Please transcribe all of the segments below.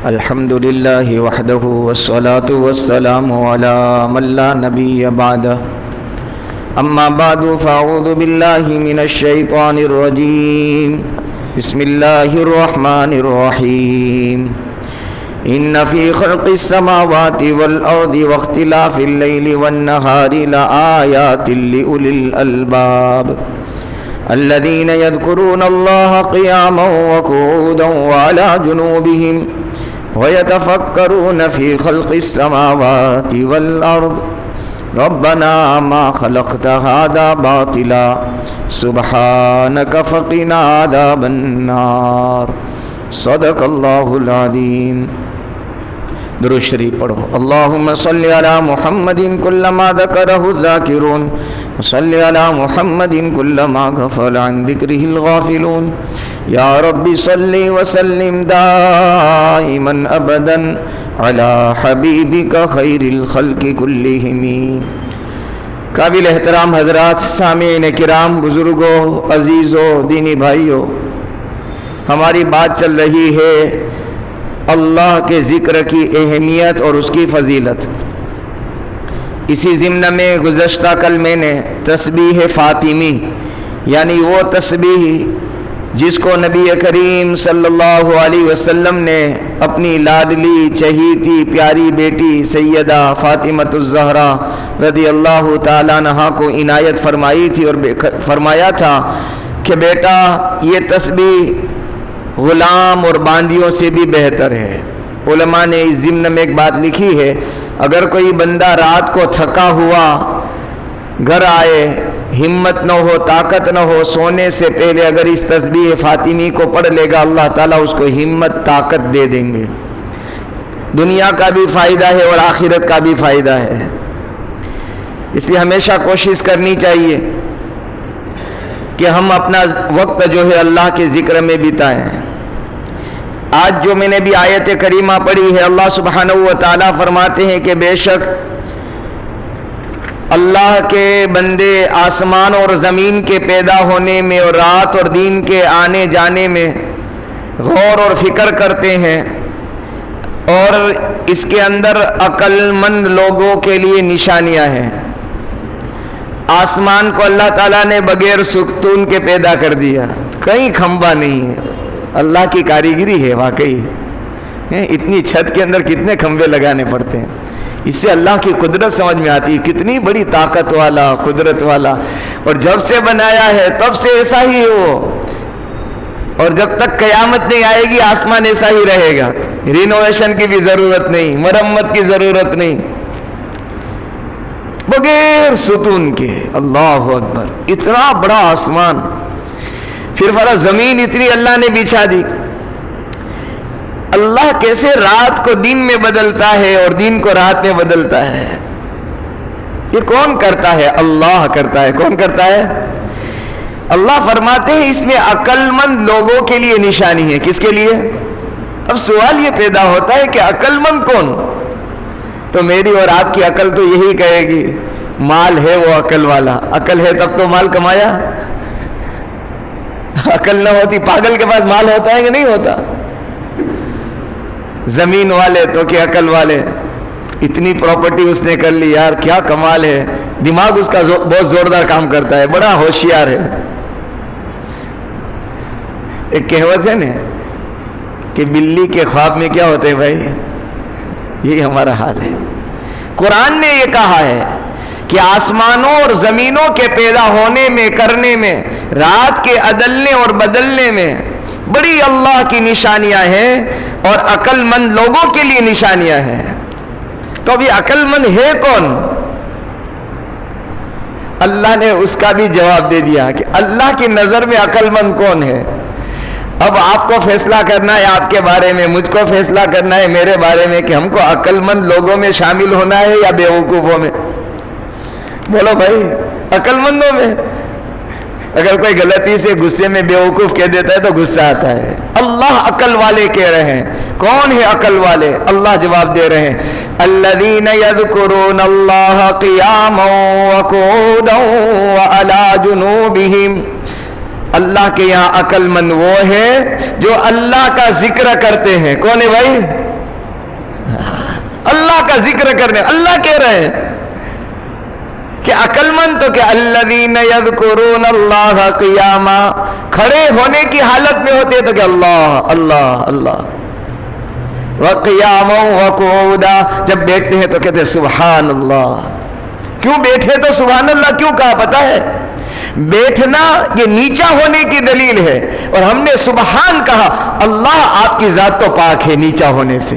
الحمد لله وحده والصلاة والسلام على من لا نبي بعده أما بعد فأعوذ بالله من الشيطان الرجيم بسم الله الرحمن الرحيم إن في خلق السماوات والأرض واختلاف الليل والنهار لآيات لأولي الألباب الذين يذكرون الله قياما وقعودا وعلى جنوبهم ويتفكرون في خلق السماوات والأرض ربنا ما خلقت هذا باطلا سبحانك فقنا عذاب النار صدق اللہ العظیم. درود شریف پڑھو. اللہم صل علی محمد کلما ذکرہ الذاکرون وصل علی محمد کلما غفل عن ذکرہ الغافلون. یا رب صل وسلم دائما ابدا علی حبیبک خیر الخلق کلہم. قابل احترام حضرات، سامعین کرام، بزرگوں، عزیزوں، دینی بھائیوں، ہماری بات چل رہی ہے اللہ کے ذکر کی اہمیت اور اس کی فضیلت. اسی ضمن میں گزشتہ کل میں نے تسبیح فاطمی یعنی وہ تسبیح جس کو نبی کریم صلی اللہ علیہ وسلم نے اپنی لاڈلی چہیتی پیاری بیٹی سیدہ فاطمۃ الزہرا رضی اللہ تعالیٰ عنہا کو عنایت فرمائی تھی اور فرمایا تھا کہ بیٹا یہ تسبیح غلام اور باندیوں سے بھی بہتر ہے. علماء نے اس ضمن میں ایک بات لکھی ہے، اگر کوئی بندہ رات کو تھکا ہوا گھر آئے، ہمت نہ ہو، طاقت نہ ہو، سونے سے پہلے اگر اس تسبیح فاطمی کو پڑھ لے گا اللہ تعالیٰ اس کو ہمت طاقت دے دیں گے. دنیا کا بھی فائدہ ہے اور آخرت کا بھی فائدہ ہے. اس لیے ہمیشہ کوشش کرنی چاہیے کہ ہم اپنا وقت جو ہے اللہ کے ذکر میں بتائیں. آج جو میں نے بھی آیت کریمہ پڑھی ہے، اللہ سبحانہ و تعالیٰ فرماتے ہیں کہ بے شک اللہ کے بندے آسمان اور زمین کے پیدا ہونے میں اور رات اور دن کے آنے جانے میں غور اور فکر کرتے ہیں، اور اس کے اندر عقل مند لوگوں کے لیے نشانیاں ہیں. آسمان کو اللہ تعالیٰ نے بغیر ستون کے پیدا کر دیا، کہیں کھمبا نہیں ہے. اللہ کی کاریگری ہے واقعی. اتنی چھت کے اندر کتنے کھمبے لگانے پڑتے ہیں. اس سے اللہ کی قدرت سمجھ میں آتی ہے، کتنی بڑی طاقت والا، قدرت والا. اور جب سے بنایا ہے تب سے ایسا ہی ہے وہ، اور جب تک قیامت نہیں آئے گی آسمان ایسا ہی رہے گا. رینوویشن کی بھی ضرورت نہیں، مرمت کی ضرورت نہیں، بغیر ستون کے. اللہ اکبر، اتنا بڑا آسمان. پھر فرض زمین اتنی اللہ نے بچھا دی. اللہ کیسے رات کو دن میں بدلتا ہے اور دن کو رات میں بدلتا ہے؟ یہ کون کرتا ہے؟ اللہ کرتا ہے. کون کرتا ہے؟ اللہ فرماتے ہیں اس میں عقل مند لوگوں کے لیے نشانی ہے. کس کے لیے؟ اب سوال یہ پیدا ہوتا ہے کہ عقل مند کون؟ تو میری اور آپ کی عقل تو یہی کہے گی مال ہے وہ عقل والا. عقل ہے تب تو مال کمایا. عقل نہ ہوتی، پاگل کے پاس مال ہوتا ہے کہ نہیں ہوتا؟ زمین والے تو کہ عقل والے، اتنی پراپرٹی اس نے کر لی، یار کیا کمال ہے. دماغ اس کا بہت زوردار کام کرتا ہے، بڑا ہوشیار ہے. ایک کہوت ہے نا کہ بلی کے خواب میں کیا ہوتے ہیں بھائی، یہی ہمارا حال ہے. قرآن نے یہ کہا ہے کہ آسمانوں اور زمینوں کے پیدا ہونے میں، کرنے میں، رات کے عدلنے اور بدلنے میں بڑی اللہ کی نشانیاں ہیں اور عقل مند لوگوں کے لیے نشانیاں ہیں. تو ابھی عقل مند ہے کون؟ اللہ نے اس کا بھی جواب دے دیا کہ اللہ کی نظر میں عقل مند کون ہے. اب آپ کو فیصلہ کرنا ہے آپ کے بارے میں، مجھ کو فیصلہ کرنا ہے میرے بارے میں کہ ہم کو عقل مند لوگوں میں شامل ہونا ہے یا بیوقوفوں میں. بولو بھائی، عقل مندوں میں. اگر کوئی غلطی سے غصے میں بیوقوف کہہ دیتا ہے تو غصہ آتا ہے. اللہ عقل والے کہہ رہے ہیں. کون ہے عقل والے؟ اللہ جواب دے رہے ہیں الذین یذکرون اللہ قیاما وقعودا وعلی جنوبہم. اللہ کے یہاں عقل مند وہ ہے جو اللہ کا ذکر کرتے ہیں. کون ہے بھائی؟ اللہ کا ذکر کرنے. اللہ کہہ رہے ہیں کہ عقل مند تو کہ الذین یذکرون اللہ قیاما، کھڑے ہونے کی حالت میں ہوتے تو کہ اللہ اللہ اللہ، وقیاما وقعودا، جب بیٹھتے ہیں تو کہتے ہیں سبحان اللہ. کیوں بیٹھے تو سبحان اللہ کیوں کہا پتہ ہے؟ بیٹھنا یہ نیچا ہونے کی دلیل ہے، اور ہم نے سبحان کہا. اللہ آپ کی ذات تو پاک ہے نیچا ہونے سے.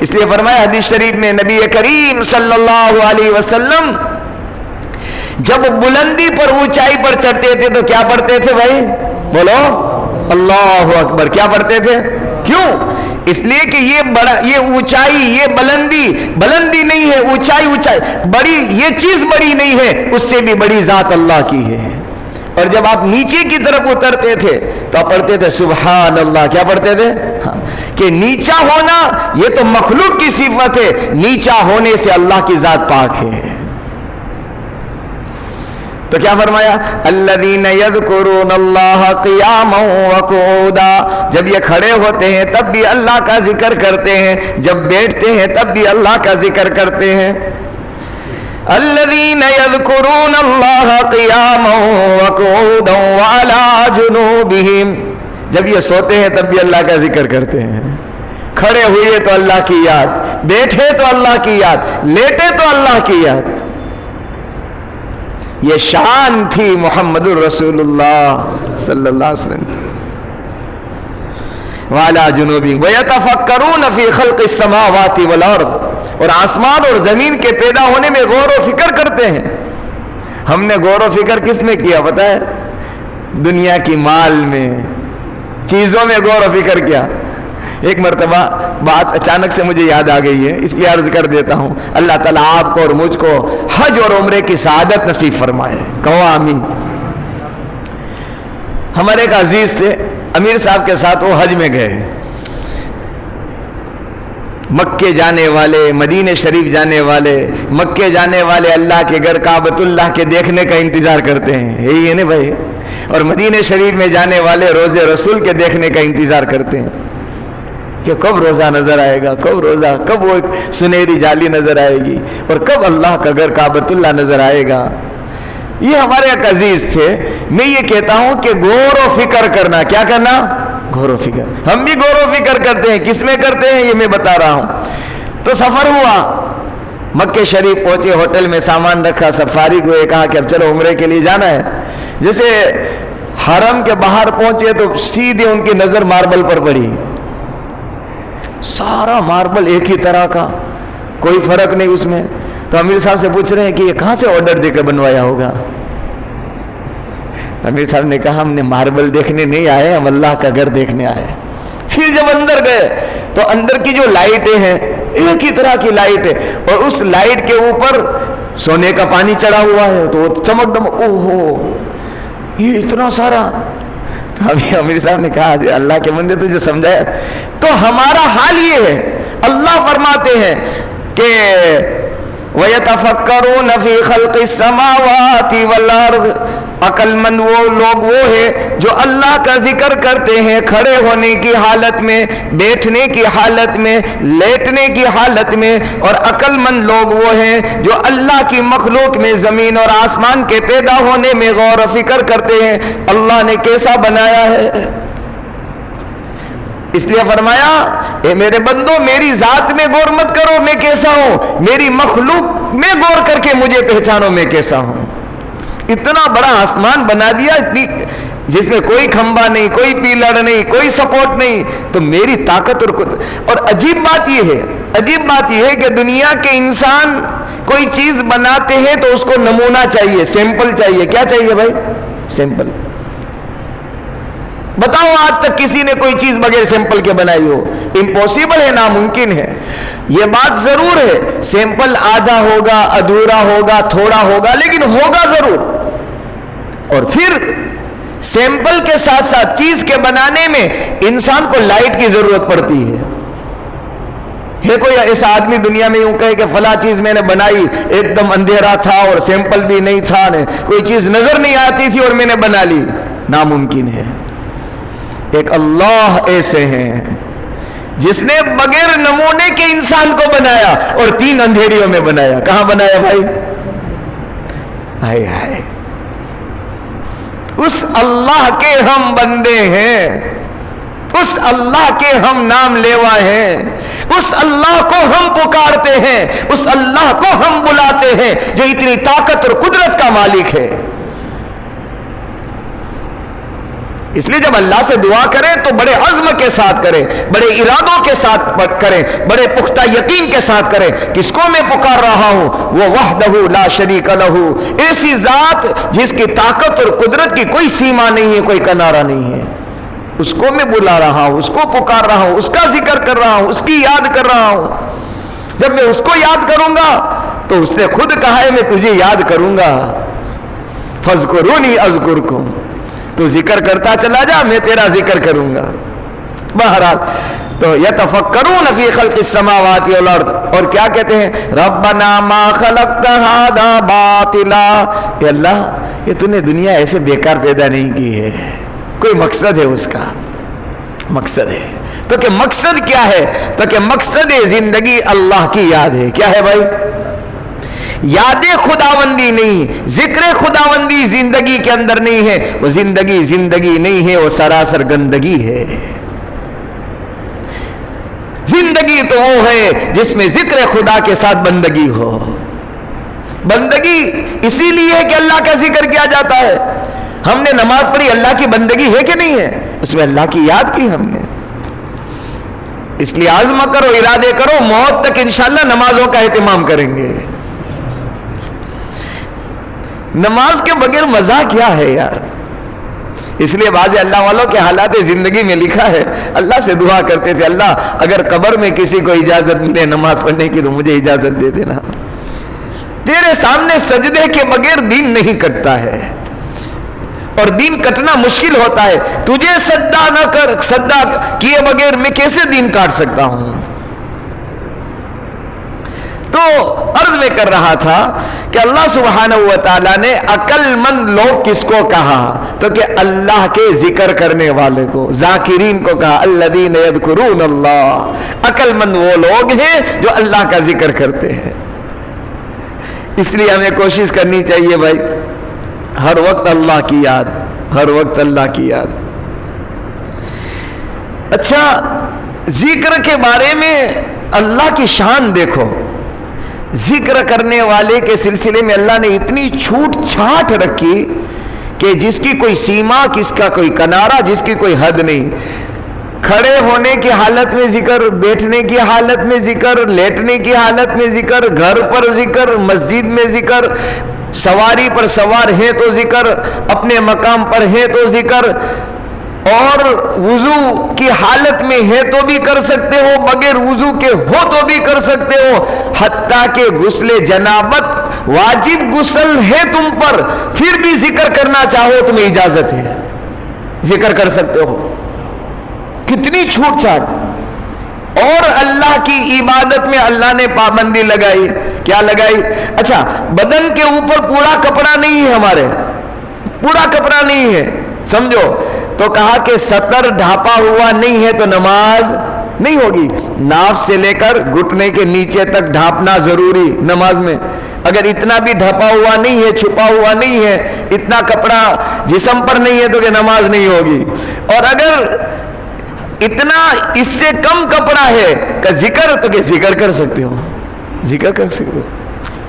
اس لیے فرمایا حدیث شریف میں نبی کریم صلی اللہ علیہ وسلم جب بلندی پر اونچائی پر چڑھتے تھے تو کیا پڑھتے تھے بھائی؟ بولو اللہ اکبر. کیا پڑھتے تھے؟ کیوں؟ اس لیے کہ یہ اونچائی، یہ بلندی نہیں ہے، اونچائی بڑی، یہ چیز بڑی نہیں ہے، اس سے بھی بڑی ذات اللہ کی ہے. اور جب آپ نیچے کی طرف اترتے تھے تو آپ پڑھتے تھے سبحان اللہ. کیا پڑھتے تھے؟ کہ نیچا ہونا یہ تو مخلوق کی صفت ہے، نیچا ہونے سے اللہ کی ذات پاک ہے. تو کیا فرمایا؟ الذین یذکرون اللہ قیاما وقعودا، جب یہ کھڑے ہوتے ہیں تب بھی اللہ کا ذکر کرتے ہیں، جب بیٹھتے ہیں تب بھی اللہ کا ذکر کرتے ہیں. الذین یذکرون اللہ قیاما وقعودا وعلی جنوبہم، جب یہ سوتے ہیں تب بھی اللہ کا ذکر کرتے ہیں. کھڑے ہوئے تو اللہ کی یاد، بیٹھے تو اللہ کی یاد، لیٹے تو اللہ کی یاد. یہ شان تھی محمد الرسول اللہ صلی اللہ علیہ وسلم. وعلی جنوبہم ویتفکرون فی خلق السماوات والارض، اور آسمان اور زمین کے پیدا ہونے میں غور و فکر کرتے ہیں. ہم نے غور و فکر کس میں کیا پتہ ہے؟ دنیا کی مال میں، چیزوں میں غور و فکر کیا. ایک مرتبہ بات اچانک سے مجھے یاد آ گئی ہے، اس لیے عرض کر دیتا ہوں. اللہ تعالیٰ آپ کو اور مجھ کو حج اور عمرے کی سعادت نصیب فرمائے. کہو آمین. ہمارے ایک عزیز تھے، امیر صاحب کے ساتھ وہ حج میں گئے. مکے جانے والے، مدینہ شریف جانے والے، مکے جانے والے اللہ کے گھر کعبۃ اللہ کے دیکھنے کا انتظار کرتے ہیں، یہی ہے نا بھائی. اور مدینہ شریف میں جانے والے روزے رسول کے دیکھنے کا انتظار کرتے ہیں کہ کب روزہ نظر آئے گا، کب وہ ایک سنہری جالی نظر آئے گی، اور کب اللہ کا گھر کعبۃ اللہ نظر آئے گا. یہ ہمارے ایک عزیز تھے. میں یہ کہتا ہوں کہ غور و فکر کرنا، کیا کرنا؟ غور و فکر. ہم بھی غور و فکر کرتے ہیں. کس میں کرتے ہیں یہ میں بتا رہا ہوں. تو سفر ہوا، مکے شریف پہنچے، ہوٹل میں سامان رکھا، سب فارغ ہوئے، کہا کہ اب چلو عمرے کے لیے جانا ہے. جیسے حرم کے باہر پہنچے تو سیدھے ان کی نظر ماربل پر پڑی. سارا ماربل ایک ہی طرح کا، کوئی فرق نہیں اس میں. تو امیر صاحب سے پوچھ رہے ہیں کہ یہ کہاں سے آرڈر دے کر بنوایا ہوگا؟ امیر صاحب نے کہا ہم نے ماربل دیکھنے نہیں آئے، ہم اللہ کا گھر دیکھنے آئے. پھر جب اندر گئے تو اندر کی جو لائٹیں ہیں ایک ہی طرح کی لائٹ ہے، اور اس لائٹ کے اوپر سونے کا پانی چڑھا ہوا ہے، تو وہ چمک دمک، اوہو یہ اتنا سارا. تو ابھی امیر صاحب نے کہا اللہ کے بندے تجھے سمجھایا. تو ہمارا حال یہ ہے. اللہ فرماتے ہیں کہ وَيَتَفَكَّرُونَ فِي خَلْقِ السَّمَاوَاتِ وَالْأَرْضِ، عقل مند وہ لوگ وہ ہے جو اللہ کا ذکر کرتے ہیں کھڑے ہونے کی حالت میں، بیٹھنے کی حالت میں، لیٹنے کی حالت میں. اور عقل مند لوگ وہ ہیں جو اللہ کی مخلوق میں، زمین اور آسمان کے پیدا ہونے میں غور و فکر کرتے ہیں اللہ نے کیسا بنایا ہے. اس لیے فرمایا اے میرے بندو میری ذات میں غور مت کرو میں کیسا ہوں، میری مخلوق میں غور کر کے مجھے پہچانو میں کیسا ہوں. اتنا بڑا آسمان بنا دیا جس میں کوئی کھمبا نہیں، کوئی پیلر نہیں، کوئی سپورٹ نہیں، تو میری طاقت اور قدرت. اور عجیب بات یہ ہے کہ دنیا کے انسان کوئی چیز بناتے ہیں تو اس کو نمونہ چاہیے، سیمپل چاہیے. کیا چاہیے بھائی؟ سیمپل. بتاؤ آج تک کسی نے کوئی چیز بغیر سیمپل کے بنائی ہو؟ امپوسیبل ہے، ناممکن ہے. یہ بات ضرور ہے سیمپل آدھا ہوگا، ادھورا ہوگا، تھوڑا ہوگا، لیکن ہوگا ضرور. اور پھر سیمپل کے ساتھ ساتھ چیز کے بنانے میں انسان کو لائٹ کی ضرورت پڑتی ہے. کوئی ایسا آدمی دنیا میں یوں کہے کہ فلاں چیز میں نے بنائی، ایک دم اندھیرا تھا اور سیمپل بھی نہیں تھا، کوئی چیز نظر نہیں آتی تھی اور میں نے بنا لی؟ ناممکن ہے. ایک اللہ ایسے ہیں جس نے بغیر نمونے کے انسان کو بنایا اور 3 اندھیریوں میں بنایا. کہاں بنایا بھائی؟ ہائے ہائے. اس اللہ کے ہم بندے ہیں, اس اللہ کے ہم نام لیوا ہیں, اس اللہ کو ہم پکارتے ہیں, اس اللہ کو ہم بلاتے ہیں جو اتنی طاقت اور قدرت کا مالک ہے. اس لیے جب اللہ سے دعا کریں تو بڑے عزم کے ساتھ کریں, بڑے ارادوں کے ساتھ کریں, بڑے پختہ یقین کے ساتھ کریں. کس کو میں پکار رہا ہوں؟ وہ وحدہ لا شریک لہ, ایسی ذات جس کی طاقت اور قدرت کی کوئی سیما نہیں ہے, کوئی کنارہ نہیں ہے. اس کو میں بلا رہا ہوں, اس کو پکار رہا ہوں, اس کا ذکر کر رہا ہوں, اس کی یاد کر رہا ہوں. جب میں اس کو یاد کروں گا تو اس نے خود کہا ہے میں تجھے یاد کروں گا. فاذکرونی اذکرکم, تو ذکر کرتا چلا جا, میں تیرا ذکر کروں گا. بہرحال تو یتفکرون فی خلق السماوات والارض, اور کیا کہتے ہیں؟ ربنا ما خلقت ھذا باطلا, اے اللہ یہ تو نے دنیا ایسے بیکار پیدا نہیں کی ہے, کوئی مقصد ہے, اس کا مقصد ہے. تو کہ مقصد کیا ہے؟ تو کہ مقصد زندگی اللہ کی یاد ہے. کیا ہے بھائی؟ یاد خداوندی نہیں, ذکر خداوندی زندگی کے اندر نہیں ہے. وہ زندگی زندگی نہیں ہے, وہ سراسر گندگی ہے. زندگی تو وہ ہے جس میں ذکر خدا کے ساتھ بندگی ہو. بندگی اسی لیے ہے کہ اللہ کا ذکر کیا جاتا ہے. ہم نے نماز پڑھی, اللہ کی بندگی ہے کہ نہیں ہے؟ اس میں اللہ کی یاد کی ہم نے. اس لیے عزم کرو, ارادے کرو, موت تک انشاءاللہ نمازوں کا اہتمام کریں گے. نماز کے بغیر مزہ کیا ہے یار. اس لیے بعض اللہ والوں کے حالات زندگی میں لکھا ہے, اللہ سے دعا کرتے تھے, اللہ اگر قبر میں کسی کو اجازت ملے نماز پڑھنے کی تو مجھے اجازت دے دینا. تیرے سامنے سجدے کے بغیر دین نہیں کٹتا ہے, اور دین کٹنا مشکل ہوتا ہے. تجھے سجدہ نہ کر, سجدہ کیے بغیر میں کیسے دین کاٹ سکتا ہوں؟ تو عرض میں کر رہا تھا کہ اللہ سبحانہ و تعالیٰ نے عقل مند لوگ کس کو کہا؟ تو کہ اللہ کے ذکر کرنے والے کو, ذاکرین کو کہا. الذین یذکرون اللہ, عقل مند وہ لوگ ہیں جو اللہ کا ذکر کرتے ہیں. اس لیے ہمیں کوشش کرنی چاہیے بھائی, ہر وقت اللہ کی یاد, ہر وقت اللہ کی یاد. اچھا, ذکر کے بارے میں اللہ کی شان دیکھو. ذکر کرنے والے کے سلسلے میں اللہ نے اتنی چھوٹ چھاٹ رکھی کہ جس کی کوئی سیما, کس کا کوئی کنارہ, جس کی کوئی حد نہیں. کھڑے ہونے کی حالت میں ذکر, بیٹھنے کی حالت میں ذکر, لیٹنے کی حالت میں ذکر, گھر پر ذکر, مسجد میں ذکر, سواری پر سوار ہے تو ذکر, اپنے مقام پر ہے تو ذکر, اور وضو کی حالت میں ہے تو بھی کر سکتے ہو, بغیر وضو کے ہو تو بھی کر سکتے ہو. حتیٰ کہ غسل جنابت واجب غسل ہے تم پر, پھر بھی ذکر کرنا چاہو تمہیں اجازت ہے, ذکر کر سکتے ہو. کتنی چھوٹ چھاٹ. اور اللہ کی عبادت میں اللہ نے پابندی لگائی. کیا لگائی؟ اچھا, بدن کے اوپر پورا کپڑا نہیں ہے, ہمارے پورا کپڑا نہیں ہے, سمجھو. تو کہا کہ سطر ڈھانپا ہوا نہیں ہے تو نماز نہیں ہوگی. ناف سے لے کر گھٹنے کے نیچے تک ڈھانپنا ضروری نماز میں. اگر اتنا بھی ڈھپا ہوا نہیں ہے, چھپا ہوا نہیں ہے, اتنا کپڑا جسم پر نہیں ہے تو کہ نماز نہیں ہوگی. اور اگر اتنا اس سے کم کپڑا ہے کہ ذکر, تو کہ ذکر کر سکتے ہو, ذکر کر سکتے ہو.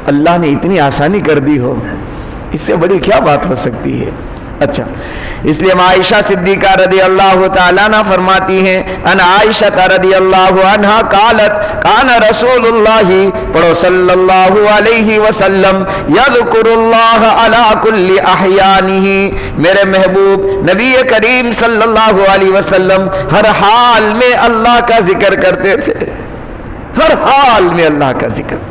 اللہ نے اتنی آسانی کر دی ہو, اس سے بڑی کیا بات ہو سکتی ہے. اچھا, اس لیے عائشہ صدیقہ رضی اللہ تعالیٰ عنہ فرماتی ہیں, ان عائشہ رضی اللہ عنہ قالت کان رسول اللہ, پڑھو, صلی اللہ علیہ وسلم, یذکر اللہ علی کل احیانہ, میرے محبوب نبی کریم صلی اللہ علیہ وسلم ہر حال میں اللہ کا ذکر کرتے تھے, ہر حال میں اللہ کا ذکر.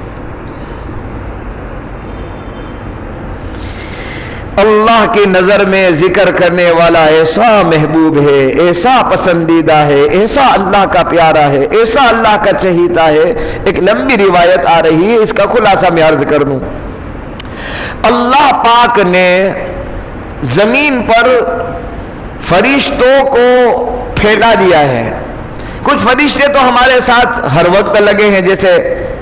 اللہ کی نظر میں ذکر کرنے والا ایسا محبوب ہے, ایسا پسندیدہ ہے, ایسا اللہ کا پیارا ہے, ایسا اللہ کا چہیتا ہے. ایک لمبی روایت آ رہی ہے, اس کا خلاصہ میں عرض کر دوں. اللہ پاک نے زمین پر فرشتوں کو پھیلا دیا ہے کچھ فرشتے تو ہمارے ساتھ ہر وقت لگے ہیں، جیسے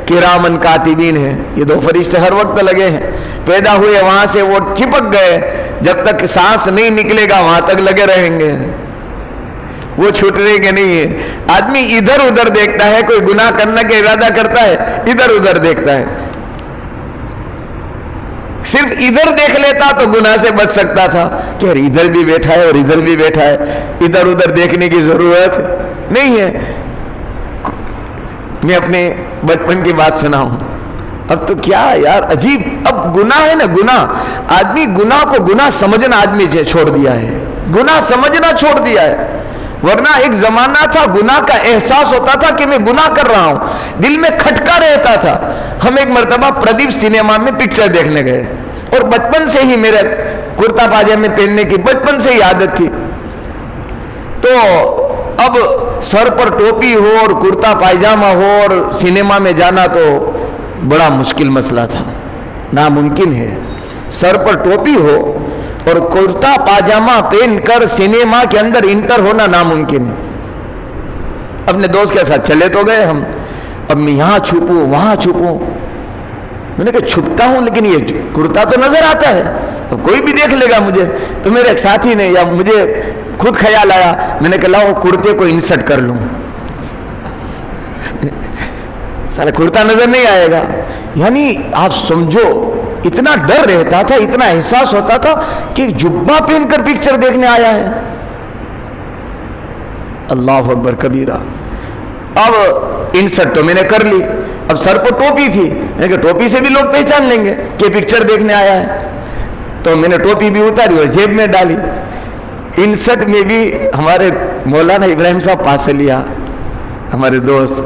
کرامن کاتبین ہیں، یہ 2 فرشتے ہر وقت لگے ہیں، پیدا ہوئے وہاں سے وہ چپک گئے، جب تک سانس نہیں نکلے گا وہاں تک لگے رہیں گے، وہ چھوٹنے کے نہیں ہے۔ آدمی ادھر ادھر دیکھتا ہے، کوئی گناہ کرنے کا ارادہ کرتا ہے ادھر ادھر دیکھتا ہے، صرف ادھر دیکھ لیتا تو گناہ سے بچ سکتا تھا کہ ادھر بھی بیٹھا ہے اور ادھر بھی بیٹھا ہے، ادھر ادھر دیکھنے کی ضرورت نہیں ہے۔ میں اپنے بچپن کی بات سنا ہوں، اب تو کیا یار عجیب، اب گناہ ہے نا، گناہ، آدمی گناہ کو گناہ سمجھنا آدمی چھوڑ دیا ہے، گناہ سمجھنا چھوڑ دیا ہے۔ ورنہ ایک زمانہ تھا گناہ کا احساس ہوتا تھا کہ میں گناہ کر رہا ہوں، دل میں کھٹکا رہتا تھا۔ ہم ایک مرتبہ پردیپ سنیما میں پکچر دیکھنے گئے، اور بچپن سے ہی میرے کرتا پاجامے پہننے کی بچپن سے ہی عادت تھی، تو اب سر پر ٹوپی ہو اور کرتا پائجامہ ہو اور سنیما میں جانا تو بڑا مشکل مسئلہ تھا، ناممکن ہے۔ سر پر ٹوپی ہو اور کرتا پاجامہ پہن کر سنیما کے اندر انٹر ہونا ناممکن ہے۔ اپنے دوست کے ساتھ چلے تو گئے ہم، اب میں یہاں چھپوں وہاں چھپوں، میں نے کہا چھپتا ہوں لیکن یہ کرتا تو نظر آتا ہے، اب کوئی بھی دیکھ لے گا مجھے۔ تو میرے ایک ساتھی نے یا مجھے خود خیال آیا، میں نے کہا لاؤ کرتے کو انسرٹ کر لوں، سارا کرتا نظر نہیں آئے گا۔ یعنی آپ سمجھو اتنا ڈر رہتا تھا، اتنا احساس ہوتا تھا کہ جبہ پہن کر پکچر دیکھنے آیا ہے۔ اللہ اکبر کبیرہ۔ اب انسرٹ تو میں نے کر لی، اب سر پر ٹوپی تھی، میں نے کہا ٹوپی سے بھی لوگ پہچان لیں گے کہ پکچر دیکھنے آیا ہے، تو میں نے ٹوپی بھی اتاری اور جیب میں ڈالی۔ انسرٹ میں بھی ہمارے مولانا ابراہیم صاحب پاس سے لیا، ہمارے دوست،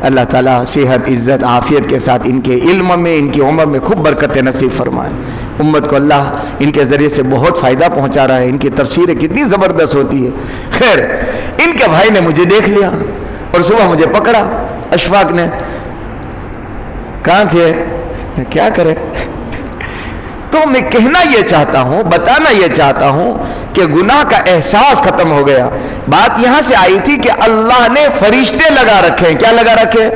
اللہ تعالیٰ صحت عزت عافیت کے ساتھ ان کے علم میں ان کی عمر میں خوب برکت نصیب فرمائے۔ امت کو اللہ ان کے ذریعے سے بہت فائدہ پہنچا رہا ہے، ان کی تفسیریں کتنی زبردست ہوتی ہے۔ خیر، ان کے بھائی نے مجھے دیکھ لیا اور صبح مجھے پکڑا، اشفاق نے، کہاں تھے، کیا کرے؟ تو میں کہنا یہ چاہتا ہوں، بتانا یہ چاہتا ہوں کہ گناہ کا احساس ختم ہو گیا۔ بات یہاں سے آئی تھی کہ اللہ نے فرشتے لگا رکھے ہیں، کیا لگا رکھے؟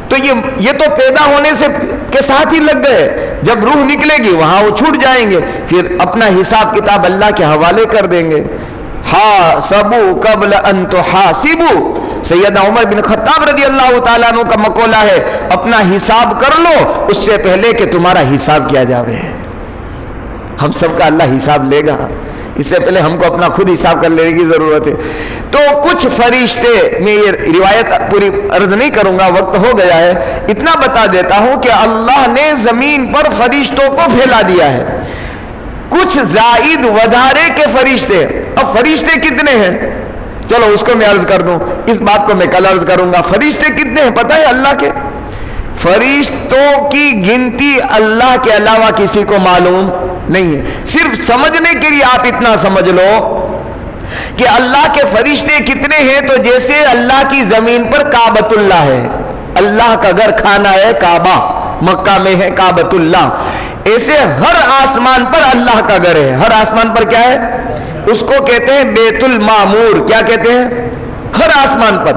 تو یہ تو پیدا ہونے سے کے ساتھ ہی لگ گئے، جب روح نکلے گی وہاں وہ چھوٹ جائیں گے، پھر اپنا حساب کتاب اللہ کے حوالے کر دیں گے۔ حاسبوا قبل ان تحاسبوا، سیدنا عمر بن خطاب رضی اللہ تعالیٰ عنہ کا مقولہ ہے، اپنا حساب کر لو اس سے پہلے کہ تمہارا حساب کیا جاوے۔ ہم سب کا اللہ حساب لے گا، اس سے پہلے ہم کو اپنا خود حساب کر لینے کی ضرورت ہے۔ تو کچھ فرشتے، میں یہ روایت پوری عرض نہیں کروں گا، وقت ہو گیا ہے، اتنا بتا دیتا ہوں کہ اللہ نے زمین پر فرشتوں کو پھیلا دیا ہے، کچھ زائد ودھارے کے فرشتے۔ اب فرشتے کتنے ہیں؟ چلو اس کو میں عرض کر دوں، اس بات کو میں کل عرض کروں گا۔ فرشتے کتنے ہیں پتہ ہے اللہ کے؟ فرشتوں کی گنتی اللہ کے علاوہ کسی کو معلوم نہیں ہے۔ صرف سمجھنے کے لیے آپ اتنا سمجھ لو کہ اللہ کے فرشتے کتنے ہیں، تو جیسے اللہ کی زمین پر کعبۃ اللہ ہے، اللہ کا گھر خانہ ہے کعبہ، مکہ میں ہے کعبۃ اللہ، ایسے ہر آسمان پر اللہ کا گھر ہے۔ ہر آسمان پر کیا ہے؟ اس کو کہتے ہیں بیت المعمور۔ کیا کہتے ہیں؟ ہر آسمان پر،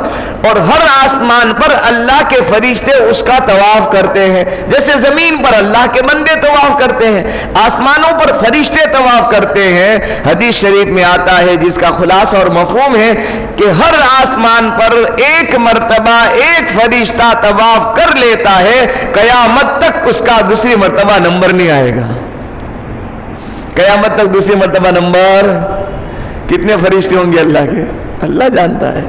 اور ہر آسمان پر اللہ کے فرشتے اس کا طواف کرتے ہیں، جیسے زمین پر اللہ کے بندے طواف کرتے ہیں، آسمانوں پر فرشتے طواف کرتے ہیں۔ حدیث شریف میں آتا ہے جس کا خلاصہ اور مفہوم ہے کہ ہر آسمان پر ایک مرتبہ ایک فرشتہ طواف کر لیتا ہے، قیامت تک اس کا دوسری مرتبہ نمبر نہیں آئے گا۔ قیامت تک دوسری مرتبہ نمبر کتنے فرشتے ہوں گے اللہ کے؟ اللہ جانتا ہے۔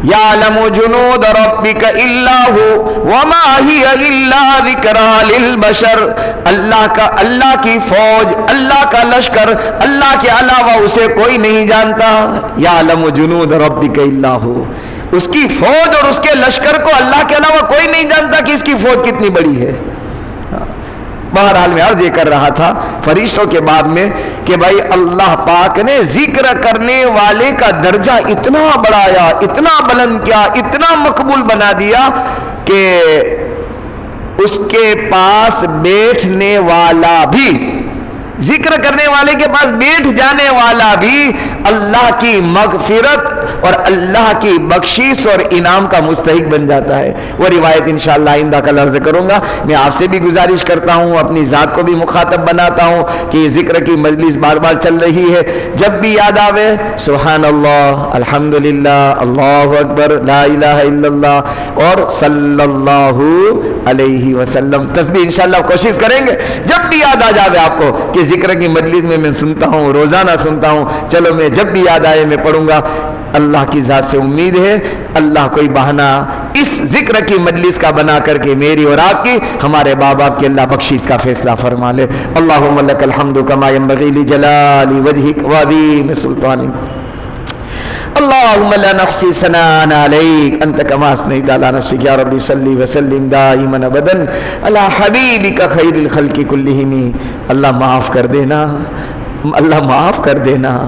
یعلم جنود ربک الا ہو وما ہی الا ذکری للبشر، اللہ کی فوج، اللہ کا لشکر، اللہ کے علاوہ اسے کوئی نہیں جانتا۔ یعلم جنود ربک الا ہو، اس کی فوج اور اس کے لشکر کو اللہ کے علاوہ کوئی نہیں جانتا کہ اس کی فوج کتنی بڑی ہے۔ بہرحال میں عرض یہ کر رہا تھا فرشتوں کے بعد میں کہ بھائی اللہ پاک نے ذکر کرنے والے کا درجہ اتنا بڑھایا، اتنا بلند کیا، اتنا مقبول بنا دیا کہ اس کے پاس بیٹھنے والا بھی، ذکر کرنے والے کے پاس بیٹھ جانے والا بھی اللہ کی مغفرت اور اللہ کی بخشش اور انعام کا مستحق بن جاتا ہے. وہ روایت انشاءاللہ آئندہ کل عرض کروں گا. میں آپ سے بھی گزارش کرتا ہوں, اپنی ذات کو بھی مخاطب بناتا ہوں کہ یہ ذکر کی مجلس بار بار چل رہی ہے, جب بھی یاد آوے سبحان اللہ, الحمدللہ, اللہ اکبر, لا الہ الا اللہ اور صلی اللہ علیہ وسلم تسبیح انشاءاللہ کوشش کریں گے. جب بھی یاد آ جاوے آپ کو کہ ذکر کی مجلس میں سنتا ہوں, روزانہ سنتا ہوں, چلو میں جب بھی یاد آئے میں پڑھوں گا. اللہ کی ذات سے امید ہے اللہ کوئی بہانہ اس ذکر کی مجلس کا بنا کر کے میری اور آپ کی, ہمارے باپ باپ کی اللہ بخشش کا فیصلہ فرما لے. اللہم لک الحمد کما ینبغی لجلال وجہک وعظیم سلطانک. اللهم لا نحصي ثناء عليك انت كما اثنيت على نفسك. يا ربي صل وسلم دائما ابدا على حبيبك خير الخلق كلهم. اللہ معاف کر دینا, اللہ معاف کر دینا.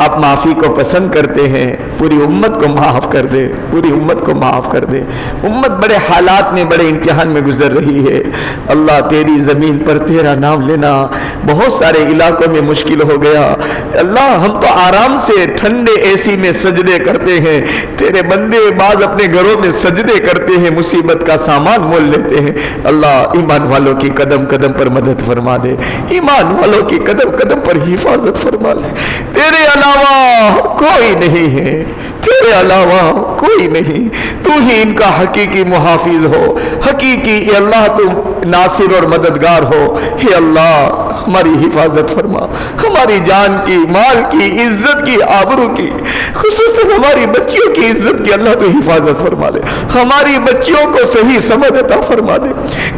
آپ معافی کو پسند کرتے ہیں, پوری امت کو معاف کر دے, پوری امت کو معاف کر دے. امت بڑے حالات میں, بڑے امتحان میں گزر رہی ہے. اللہ تیری زمین پر تیرا نام لینا بہت سارے علاقوں میں مشکل ہو گیا. اللہ ہم تو آرام سے ٹھنڈے اے سی میں سجدے کرتے ہیں, تیرے بندے بعض اپنے گھروں میں سجدے کرتے ہیں, مصیبت کا سامان مول لیتے ہیں. اللہ ایمان والوں کی قدم قدم پر مدد فرما دے, ایمان والوں کی قدم قدم پر حفاظت فرما لے. تیرے علاوہ کوئی نہیں ہے, تیرے علاوہ کوئی نہیں. تو ہی ان کا حقیقی محافظ ہو, حقیقی اے اللہ تو ناصر اور مددگار ہو. اے اللہ ہماری حفاظت فرما, ہماری جان کی, مال کی, عزت کی, آبرو کی, خصوصاً ہماری بچیوں کی عزت کی اللہ تو حفاظت فرما لے. ہماری بچیوں کو صحیح سمجھ عطا فرما دے,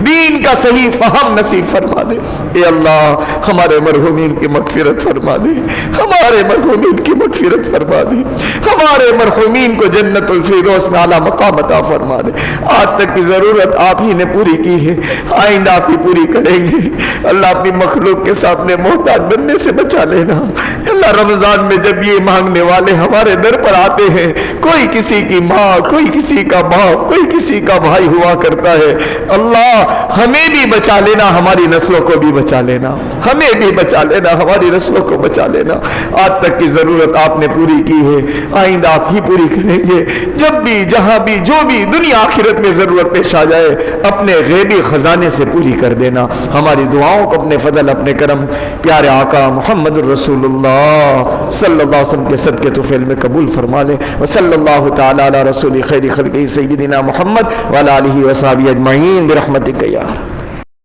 دین کا صحیح فہم نصیب فرما دے. اے اللہ ہمارے مرحومین کی مغفرت فرما دے, ہمارے مرحومین کی مغفرت فرما دے, ہمارے مرحومین کو جنت الفردوس میں اعلیٰ مقام عطا فرما دے. آج تک کی ضرورت آپ ہی نے پوری کی ہے, آئندہ آپ ہی پوری کریں گے. اللہ اپنی مخلوق کے سامنے محتاج بننے سے بچا لینا. اللہ رمضان میں جب یہ مانگنے والے ہمارے در پر آتے ہیں, کوئی کسی کی ماں, کوئی کسی کا باپ, کوئی کسی کا بھائی ہوا کرتا ہے, اللہ ہمیں بھی بچا لینا, ہماری نسلوں کو بھی بچا لینا, ہمیں بھی بچا لینا, ہماری نسلوں کو بچا لینا. آج تک کی ضرورت آپ نے پوری کی ہے, آئندہ آپ ہی پوری کریں گے. جب بھی جہاں بھی جو بھی دنیا آخرت میں ضرورت پیش آ جائے اپنے غیبی خزانے سے پوری کر دینا. ہماری دعاؤں کو اپنے فضل, اپنے کرم پیارے آقا محمد الرسول اللہ صلی اللہ علیہ وسلم کے صدقے طفیل میں قبول فرما لے. وصلی اللہ تعالی علی رسول خیر خلقہ سیدنا محمد وعلی آلہ وصحبہ اجمعین برحمتک یا